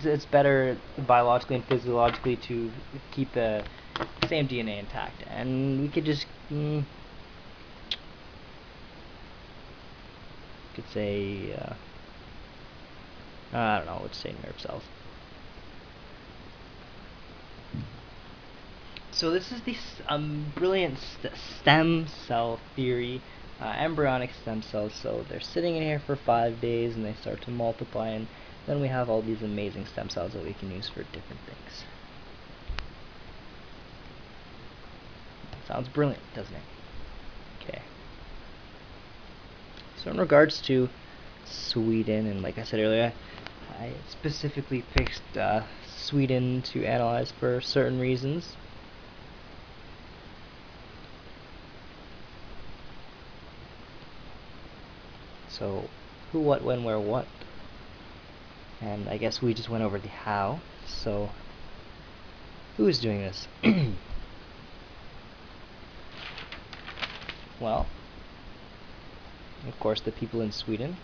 it's better biologically and physiologically to keep the same DNA intact, and we could just could say I don't know, let's say nerve cells. So this is the brilliant stem cell theory, embryonic stem cells. So they're sitting in here for 5 days and they start to multiply, and then we have all these amazing stem cells that we can use for different things. Sounds brilliant, doesn't it? Okay. So in regards to Sweden, and like I said earlier, I specifically picked Sweden to analyze for certain reasons. So, who, what, when, where, what. And I guess we just went over the how. So, who is doing this? Well, of course, the people in Sweden.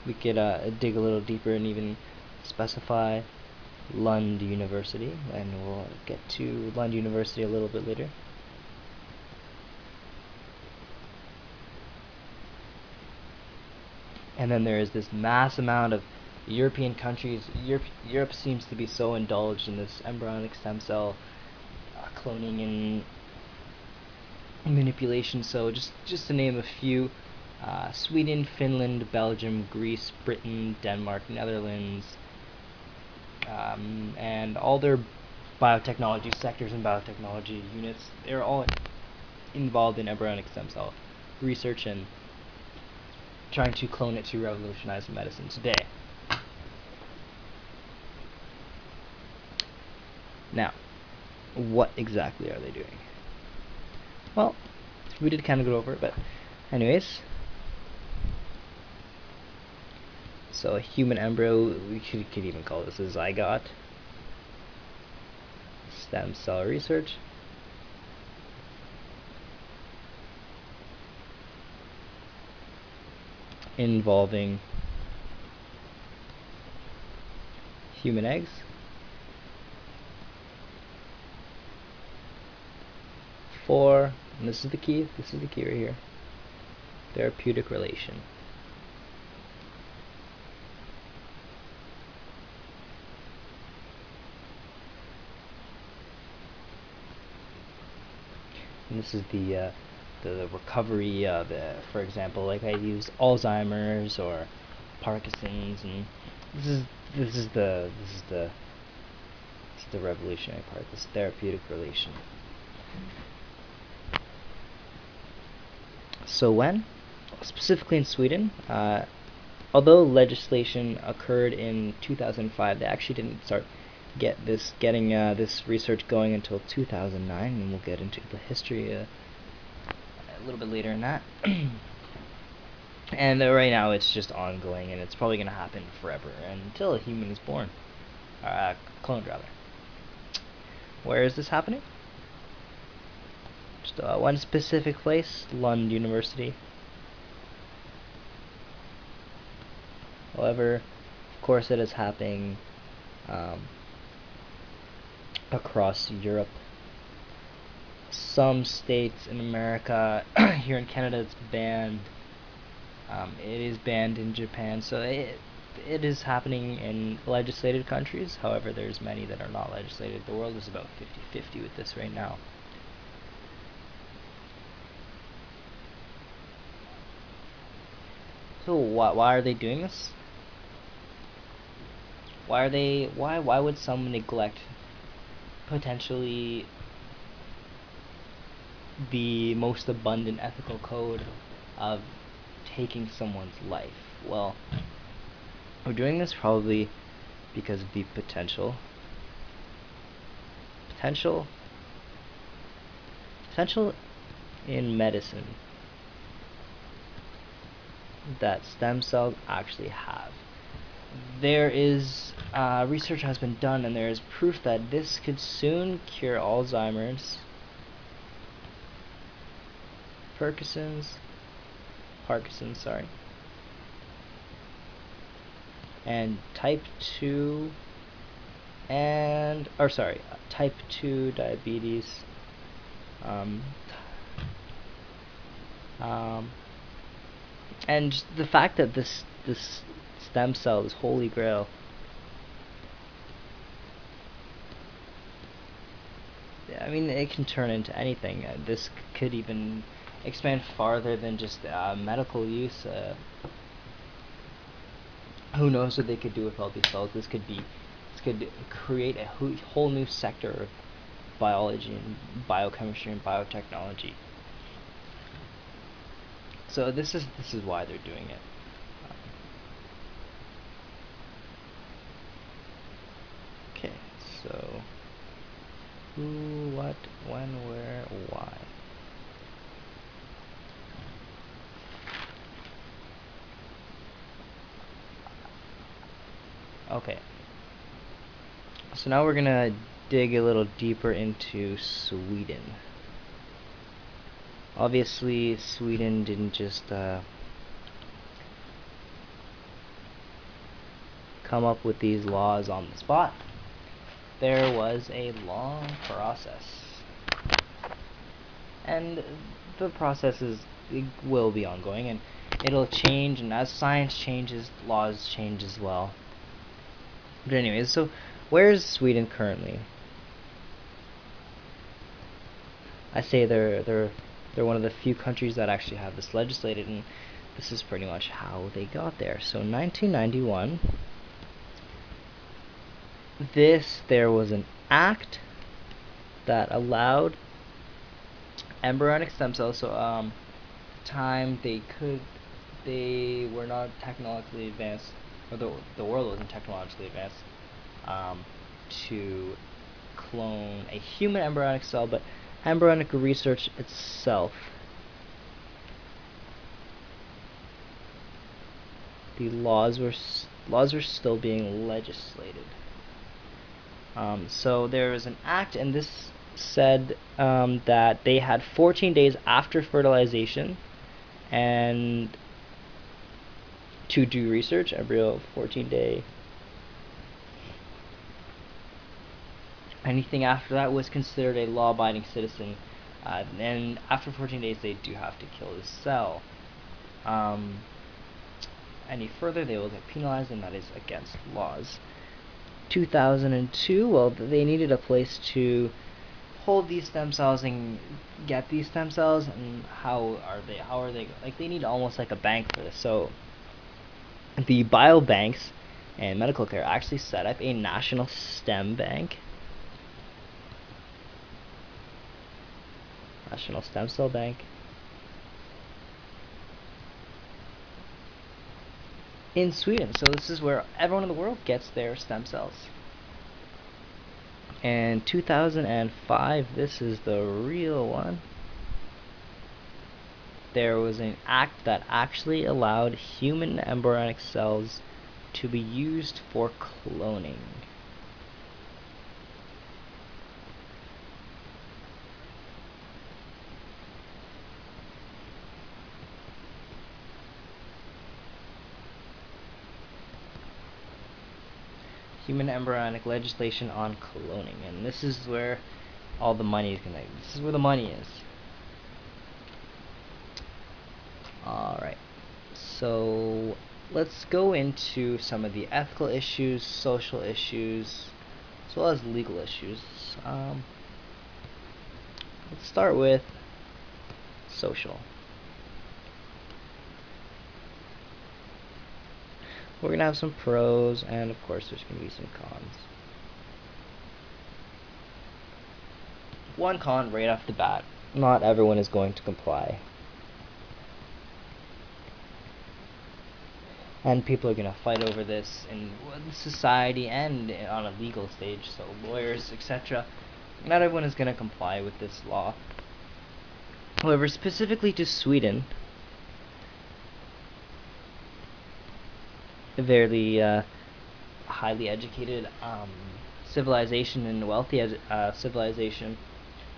We could dig a little deeper and even specify Lund University, and we'll get to Lund University a little bit later. And then there is this mass amount of European countries. Europe seems to be so indulged in this embryonic stem cell cloning and manipulation. So just to name a few, Sweden, Finland, Belgium, Greece, Britain, Denmark, Netherlands, and all their biotechnology sectors and biotechnology units, they're all involved in embryonic stem cell research and trying to clone it to revolutionize medicine today. Now, what exactly are they doing? Well, we did kind of go over it, but anyways. So a human embryo, we could even call this a zygote. Stem cell research. Involving human eggs. For, and this is the key right here, therapeutic relation. And this is the recovery of, for example, like I used Alzheimer's or Parkinson's, and this is the revolutionary part, this therapeutic relation. So when, specifically in Sweden, although legislation occurred in 2005, they actually didn't start getting this research going until 2009, and we'll get into the history a little bit later in that. And right now it's just ongoing, and it's probably going to happen forever until a human is born, cloned rather. Where is this happening? Just one specific place, Lund University. However, of course, it is happening across Europe. Some states in America, here in Canada, it's banned. It is banned in Japan, so it is happening in legislated countries. However, there's many that are not legislated. The world is about 50-50 with this right now. So why are they doing this? Why would someone neglect potentially the most abundant ethical code of taking someone's life? Well, we're doing this probably because of the potential in medicine that stem cells actually have. There is research has been done, and there is proof that this could soon cure Alzheimer's, Parkinson's, sorry, and type 2 type 2 diabetes, um, um, and just the fact that this stem cell, this holy grail, I mean, it can turn into anything. This could even expand farther than just medical use. Who knows what they could do with all these cells? This could create a whole new sector of biology and biochemistry and biotechnology. So this is why they're doing it. Okay, so who, what, when, where, why. Okay, so now we're gonna dig a little deeper into Sweden. Obviously, Sweden didn't just come up with these laws on the spot. There was a long process, and the process it will be ongoing, and it'll change, and as science changes, laws change as well. But anyways, so where is Sweden currently? I say they're one of the few countries that actually have this legislated, and this is pretty much how they got there. So 1991, there was an act that allowed embryonic stem cells. So time they were not technologically advanced, or the world wasn't technologically advanced, to clone a human embryonic cell, but embryonic research itself, the laws were still being legislated. So there was an act, and this said that they had 14 days after fertilization and to do research, embryo 14-day. Anything after that was considered a law-abiding citizen, and after 14 days they do have to kill the cell. Any further, they will get penalized, and that is against laws. 2002, well, they needed a place to hold these stem cells and get these stem cells, and how are they like, they need almost like a bank for this. So the biobanks and medical care actually set up a national stem bank, national stem cell bank, in Sweden. So this is where everyone in the world gets their stem cells. And 2005, this is the real one. There was an act that actually allowed human embryonic cells to be used for cloning. Human embryonic legislation on cloning, and this is where all the money is gonna. This is where the money is. All right, so let's go into some of the ethical issues, social issues, as well as legal issues. Let's start with social. We're going to have some pros, and of course there's going to be some cons. One con right off the bat: not everyone is going to comply. And people are going to fight over this in society and on a legal stage, so lawyers, etc. Not everyone is going to comply with this law. However, specifically to Sweden, a very highly educated civilization and wealthy civilization,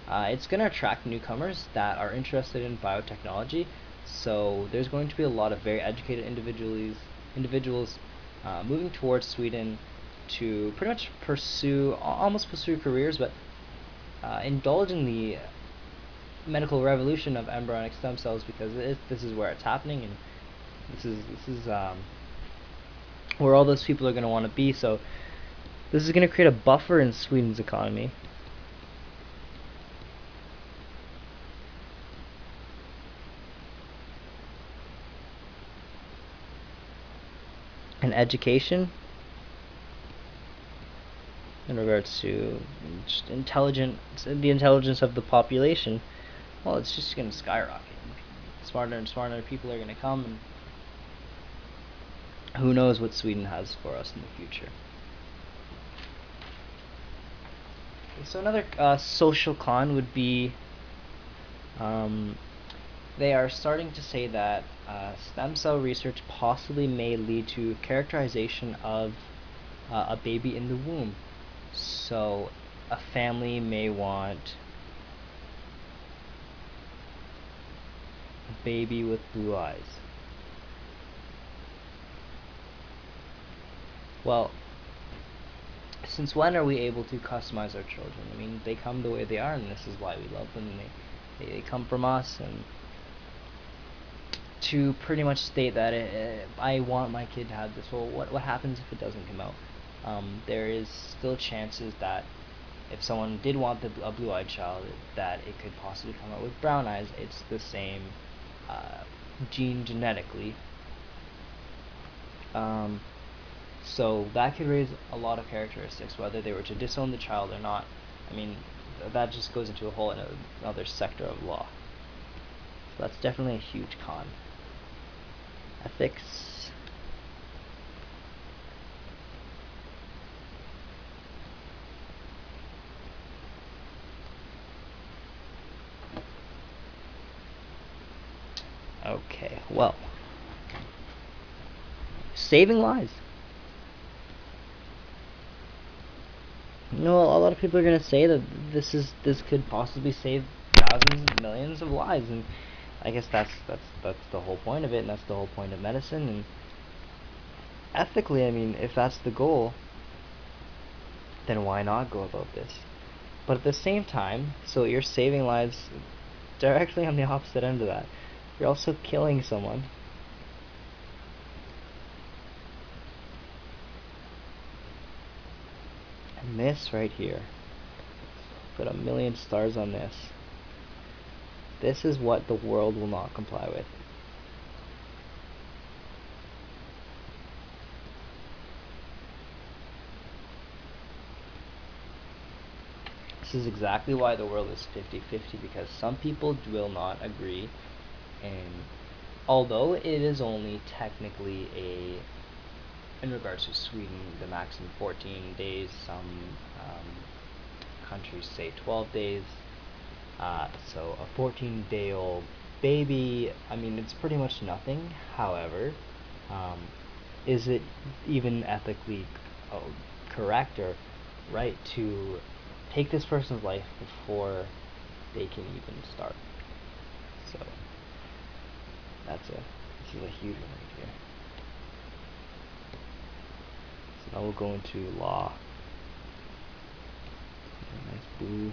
it's going to attract newcomers that are interested in biotechnology. So there's going to be a lot of very educated individuals moving towards Sweden to pretty much almost pursue careers, but indulge in the medical revolution of embryonic stem cells, because this is where it's happening, and this is where all those people are going to want to be. So this is going to create a buffer in Sweden's economy. And education, in regards to just the intelligence of the population, well, it's just going to skyrocket. Smarter and smarter people are going to come, and who knows what Sweden has for us in the future. Okay, so another social con would be, they are starting to say that stem cell research possibly may lead to characterization of a baby in the womb. So a family may want a baby with blue eyes. Well, since when are we able to customize our children? I mean, they come the way they are, and this is why we love them, and they come from us. And to pretty much state that I want my kid to have this, well, what happens if it doesn't come out? There is still chances that if someone did want a blue-eyed child, that it could possibly come out with brown eyes. It's the same gene genetically. So that could raise a lot of characteristics, whether they were to disown the child or not. I mean, that just goes into a whole another sector of law. So that's definitely a huge con. Ethics. Okay, well, saving lives. You know, a lot of people are going to say that this could possibly save thousands, millions of lives, and I guess that's the whole point of it, and that's the whole point of medicine. And ethically, I mean, if that's the goal, then why not go about this? But at the same time, so you're saving lives directly on the opposite end of that. You're also killing someone. And this right here, put a million stars on this. This is what the world will not comply with. This is exactly why the world is 50-50, because some people will not agree, and although it is only technically in regards to Sweden, the maximum 14 days, some countries say 12 days, so a 14-day-old baby, I mean, it's pretty much nothing. However, is it even ethically correct or right to take this person's life before they can even start? So this is a huge one right here. So now we'll go into law. Nice blue.